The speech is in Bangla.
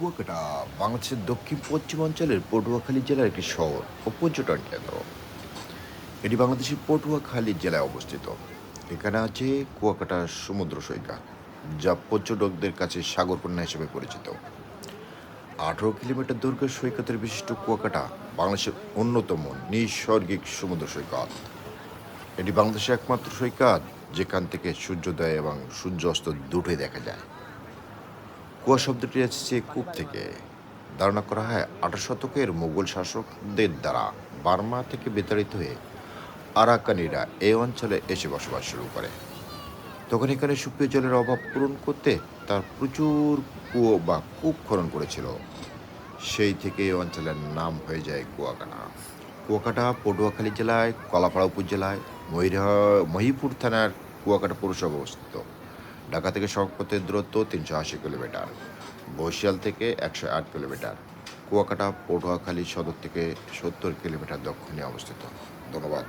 কুয়াকাটা বাংলাদেশের দক্ষিণ পশ্চিমাঞ্চলের পটুয়াখালী জেলার একটি শহর ও পর্যটন কেন্দ্র। এটি বাংলাদেশের পটুয়াখালী জেলায় অবস্থিত। এখানে আছে কুয়াকাটা সমুদ্র সৈকত, যা পর্যটকদের কাছে সাগরকন্যা হিসেবে পরিচিত। 18 কিলোমিটার দৈর্ঘ্যের সৈকতের বিশিষ্ট কুয়াকাটা বাংলাদেশের অন্যতম নৈসর্গিক সমুদ্র সৈকত। এটি বাংলাদেশের একমাত্র সৈকত যেখান থেকে সূর্যোদয় এবং সূর্যাস্ত দুটোই দেখা যায়। কুয়া শব্দটি এসেছে কূপ থেকে। ধারণা করা হয় 18 শতকের মুঘল শাসকদের দ্বারা বার্মা থেকে বিতাড়িত হয়ে আরাকানিরা এই অঞ্চলে এসে বসবাস শুরু করে। তখন এখানে সুপেয় জলের অভাব পূরণ করতে তার প্রচুর কুয়ো বা কূপ খনন করেছিল। সেই থেকে এই অঞ্চলের নাম হয়ে যায় কুয়াকাটা। কুয়াকাটা পটুয়াখালী জেলায় কলাপাড়া উপজেলায় মহিপুর থানার কুয়াকাটা পৌরসভা অবস্থিত। ঢাকা থেকে সড়কপথের দূরত্ব 380 কিলোমিটার, বরিশাল থেকে 108 কিলোমিটার। কুয়াকাটা পটুয়াখালী সদর থেকে 70 কিলোমিটার দক্ষিণে অবস্থিত। ধন্যবাদ।